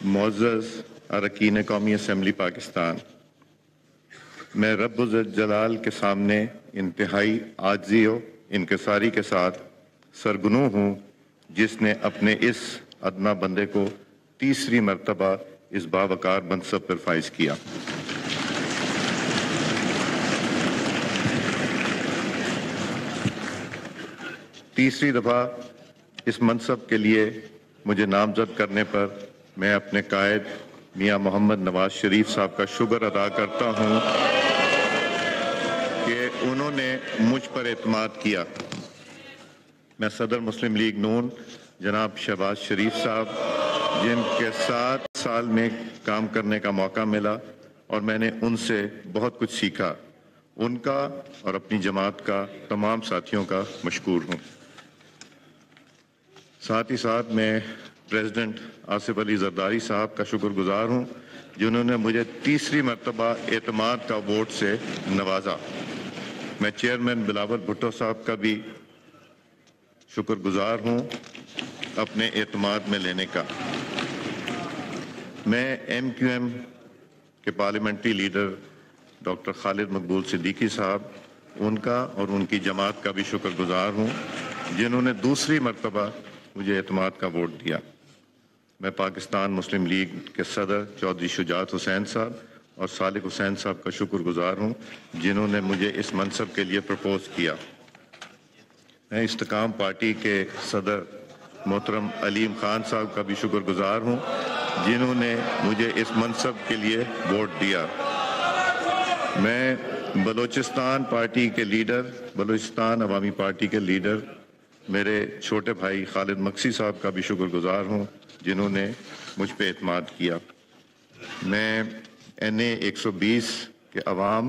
معزز اراکین قومی اسمبلی پاکستان، میں رب الجلال کے سامنے انتہائی عاجزی و انکساری کے ساتھ سرگنو ہوں، جس نے اپنے اس ادنا بندے کو تیسری مرتبہ اس باوقار منصب پر فائز کیا۔ تیسری دفعہ اس منصب کے لیے مجھے نامزد کرنے پر میں اپنے قائد میاں محمد نواز شریف صاحب کا شکر ادا کرتا ہوں کہ انہوں نے مجھ پر اعتماد کیا۔ میں صدر مسلم لیگ نون جناب شہباز شریف صاحب، جن کے 7 سال میں کام کرنے کا موقع ملا اور میں نے ان سے بہت کچھ سیکھا، ان کا اور اپنی جماعت کا تمام ساتھیوں کا مشکور ہوں۔ ساتھ ہی ساتھ میں پریزیڈنٹ آصف علی زرداری صاحب کا شکر گزار ہوں، جنہوں نے مجھے تیسری مرتبہ اعتماد کا ووٹ سے نوازا۔ میں چیئرمین بلاول بھٹو صاحب کا بھی شکر گزار ہوں اپنے اعتماد میں لینے کا۔ میں ایم کیو ایم کے پارلیمنٹری لیڈر ڈاکٹر خالد مقبول صدیقی صاحب، ان کا اور ان کی جماعت کا بھی شکر گزار ہوں، جنہوں نے دوسری مرتبہ مجھے اعتماد کا ووٹ دیا۔ میں پاکستان مسلم لیگ کے صدر چودھری شجاعت حسین صاحب اور صالح حسین صاحب کا شکر گزار ہوں، جنہوں نے مجھے اس منصب کے لیے پرپوز کیا۔ میں استقام پارٹی کے صدر محترم علیم خان صاحب کا بھی شکر گزار ہوں، جنہوں نے مجھے اس منصب کے لیے ووٹ دیا۔ میں بلوچستان پارٹی کے لیڈر، بلوچستان عوامی پارٹی کے لیڈر میرے چھوٹے بھائی خالد مکسی صاحب کا بھی شکر گزار ہوں، جنہوں نے مجھ پہ اعتماد کیا۔ میں NA 120 کے عوام،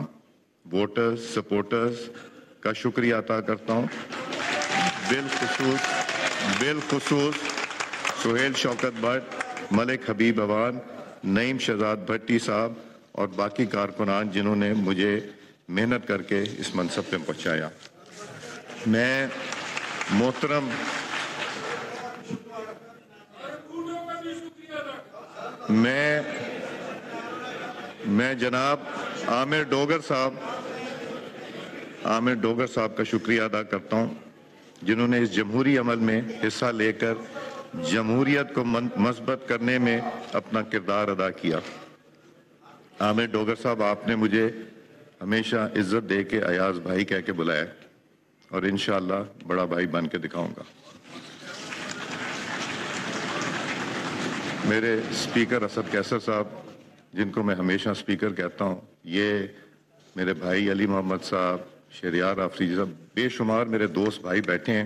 ووٹرز، سپورٹرز کا شکریہ ادا کرتا ہوں، بالخصوص سہیل شوکت بٹ، ملک حبیب اوان، نعیم شہزاد بھٹی صاحب اور باقی کارکنان، جنہوں نے مجھے محنت کر کے اس منصب پہ پہنچایا۔ میں جناب عامر ڈوگر صاحب کا شکریہ ادا کرتا ہوں، جنہوں نے اس جمہوری عمل میں حصہ لے کر جمہوریت کو مثبت کرنے میں اپنا کردار ادا کیا۔ عامر ڈوگر صاحب، آپ نے مجھے ہمیشہ عزت دے کے ایاز بھائی کہہ کے بلایا اور انشاءاللہ بڑا بھائی بن کے دکھاؤں گا۔ میرے اسپیکر اسد کیسر صاحب، جن کو میں ہمیشہ اسپیکر کہتا ہوں، یہ میرے بھائی علی محمد صاحب، شہریار آفریدی صاحب، بے شمار میرے دوست بھائی بیٹھے ہیں،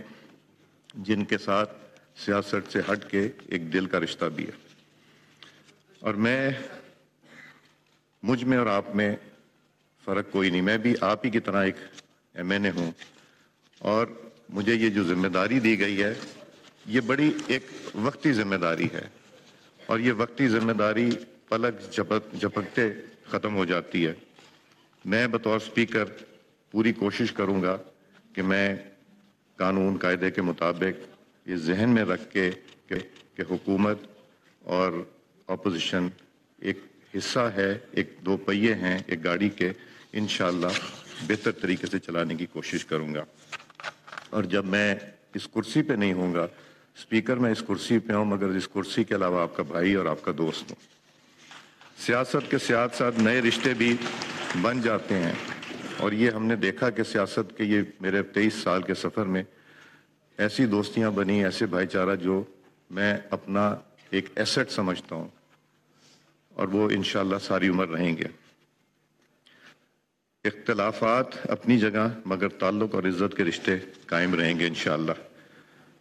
جن کے ساتھ سیاست سے ہٹ کے ایک دل کا رشتہ بھی ہے۔ اور مجھ میں اور آپ میں فرق کوئی نہیں، میں بھی آپ ہی کی طرح ایک MNA ہوں، اور مجھے یہ جو ذمہ داری دی گئی ہے، یہ بڑی ایک وقتی ذمہ داری ہے، اور یہ وقتی ذمہ داری پلک جھپکتے ختم ہو جاتی ہے۔ میں بطور اسپیکر پوری کوشش کروں گا کہ میں قانون قاعدے کے مطابق یہ ذہن میں رکھ کے کہ حکومت اور اپوزیشن ایک حصہ ہے، ایک دو پہیے ہیں ایک گاڑی کے، انشاءاللہ بہتر طریقے سے چلانے کی کوشش کروں گا۔ اور جب میں اس کرسی پہ نہیں ہوں گا، اسپیکر میں اس کرسی پہ ہوں، مگر اس کرسی کے علاوہ آپ کا بھائی اور آپ کا دوست ہوں۔ سیاست کے ساتھ ساتھ نئے رشتے بھی بن جاتے ہیں، اور یہ ہم نے دیکھا کہ سیاست کے یہ میرے 23 سال کے سفر میں ایسی دوستیاں بنی، ایسے بھائی چارہ جو میں اپنا ایک ایسٹ سمجھتا ہوں، اور وہ انشاءاللہ ساری عمر رہیں گے۔ اختلافات اپنی جگہ، مگر تعلق اور عزت کے رشتے قائم رہیں گے انشاءاللہ۔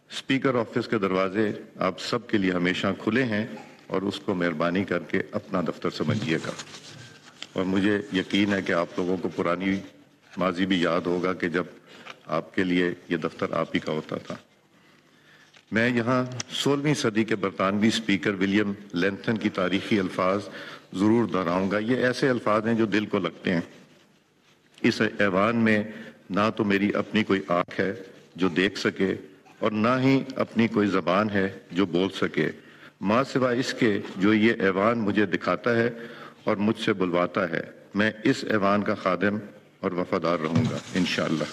اسپیکر آفس کے دروازے آپ سب کے لیے ہمیشہ کھلے ہیں، اور اس کو مہربانی کر کے اپنا دفتر سمجھیے گا۔ اور مجھے یقین ہے کہ آپ لوگوں کو پرانی ماضی بھی یاد ہوگا کہ جب آپ کے لیے یہ دفتر آپ ہی کا ہوتا تھا۔ میں یہاں 16ویں صدی کے برطانوی اسپیکر ولیم لینتھن کی تاریخی الفاظ ضرور دہراؤں گا۔ یہ ایسے الفاظ ہیں جو دل کو لگتے ہیں۔ اس ایوان میں نہ تو میری اپنی کوئی آنکھ ہے جو دیکھ سکے، اور نہ ہی اپنی کوئی زبان ہے جو بول سکے، ماں سوائے اس کے جو یہ ایوان مجھے دکھاتا ہے اور مجھ سے بلواتا ہے، میں اس ایوان کا خادم اور وفادار رہوں گا انشاءاللہ۔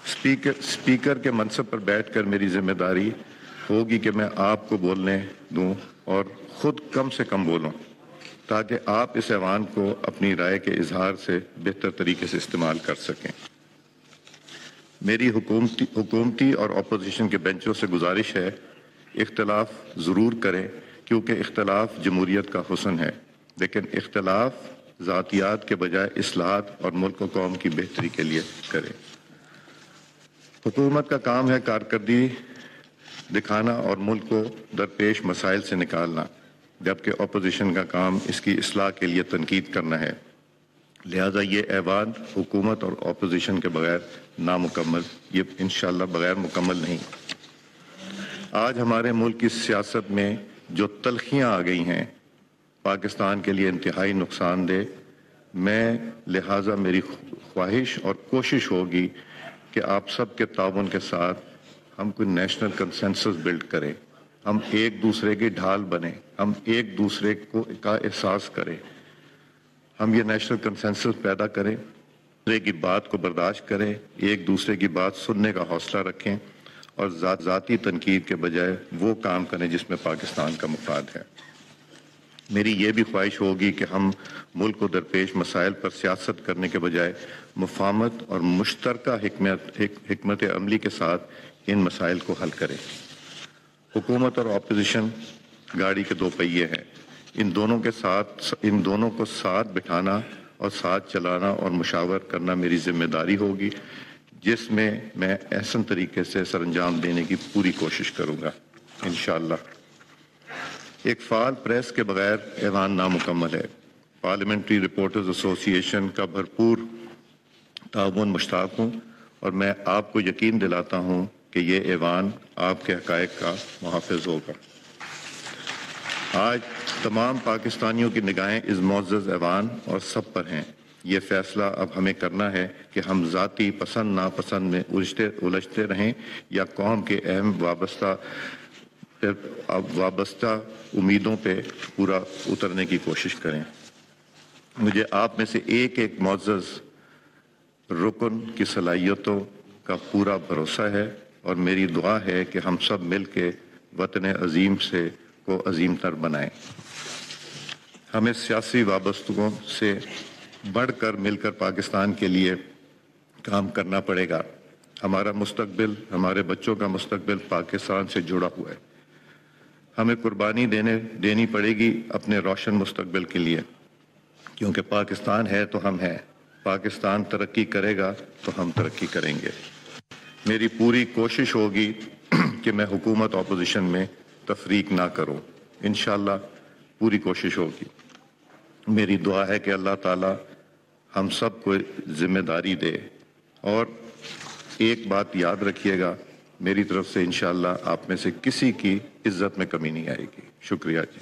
اسپیکر کے منصب پر بیٹھ کر میری ذمہ داری ہوگی کہ میں آپ کو بولنے دوں اور خود کم سے کم بولوں، تاکہ آپ اس ایوان کو اپنی رائے کے اظہار سے بہتر طریقے سے استعمال کر سکیں۔ میری حکومتی اور اپوزیشن کے بینچوں سے گزارش ہے، اختلاف ضرور کریں کیونکہ اختلاف جمہوریت کا حسن ہے، لیکن اختلاف ذاتیات کے بجائے اصلاحات اور ملک و قوم کی بہتری کے لیے کریں۔ حکومت کا کام ہے کارکردگی دکھانا اور ملک کو درپیش مسائل سے نکالنا، جبکہ اپوزیشن کا کام اس کی اصلاح کے لیے تنقید کرنا ہے۔ لہذا یہ ایوان حکومت اور اپوزیشن کے بغیر نامکمل، یہ انشاءاللہ بغیر مکمل نہیں۔ آج ہمارے ملک کی سیاست میں جو تلخیاں آ گئی ہیں، پاکستان کے لیے انتہائی نقصان دہ۔ لہٰذا میری خواہش اور کوشش ہوگی کہ آپ سب کے تعاون کے ساتھ ہم کوئی نیشنل کنسنسس بلڈ کریں، ہم ایک دوسرے کی ڈھال بنیں، ہم ایک دوسرے کا احساس کریں، ہم یہ نیشنل کنسنسس پیدا کریں، دوسرے کی بات کو برداشت کریں، ایک دوسرے کی بات سننے کا حوصلہ رکھیں اور ذاتی تنقید کے بجائے وہ کام کریں جس میں پاکستان کا مفاد ہے۔ میری یہ بھی خواہش ہوگی کہ ہم ملک کو درپیش مسائل پر سیاست کرنے کے بجائے مفاہمت اور مشترکہ حکمت عملی کے ساتھ ان مسائل کو حل کریں۔ حکومت اور اپوزیشن گاڑی کے دو پہیے ہیں، ان دونوں کو ساتھ بٹھانا اور ساتھ چلانا اور مشاور کرنا میری ذمہ داری ہوگی، جس میں میں احسن طریقے سے سر انجام دینے کی پوری کوشش کروں گا انشاءاللہ۔ ایک فعال پریس کے بغیر ایوان نامکمل ہے۔ پارلیمنٹری رپورٹرز ایسوسی ایشن کا بھرپور تعاون مشتاق ہوں اور میں آپ کو یقین دلاتا ہوں کہ یہ ایوان آپ کے حقائق کا محافظ ہوگا۔ آج تمام پاکستانیوں کی نگاہیں اس معزز ایوان اور سب پر ہیں۔ یہ فیصلہ اب ہمیں کرنا ہے کہ ہم ذاتی پسند ناپسند میں الجھتے رہیں یا قوم کے اہم وابستہ امیدوں پہ پورا اترنے کی کوشش کریں۔ مجھے آپ میں سے ایک ایک معزز رکن کی صلاحیتوں کا پورا بھروسہ ہے اور میری دعا ہے کہ ہم سب مل کے وطن عظیم کو عظیم تر بنائیں۔ ہمیں سیاسی وابستگیوں سے بڑھ کر مل کر پاکستان کے لیے کام کرنا پڑے گا۔ ہمارا مستقبل، ہمارے بچوں کا مستقبل پاکستان سے جڑا ہوا ہے۔ ہمیں قربانی دینی پڑے گی اپنے روشن مستقبل کے لیے، کیونکہ پاکستان ہے تو ہم ہیں، پاکستان ترقی کرے گا تو ہم ترقی کریں گے۔ میری پوری کوشش ہوگی کہ میں حکومت اپوزیشن میں تفریق نہ کروں، انشاءاللہ پوری کوشش ہوگی۔ میری دعا ہے کہ اللہ تعالی ہم سب کو ذمہ داری دے، اور ایک بات یاد رکھیے گا، میری طرف سے انشاءاللہ آپ میں سے کسی کی عزت میں کمی نہیں آئے گی۔ شکریہ جی۔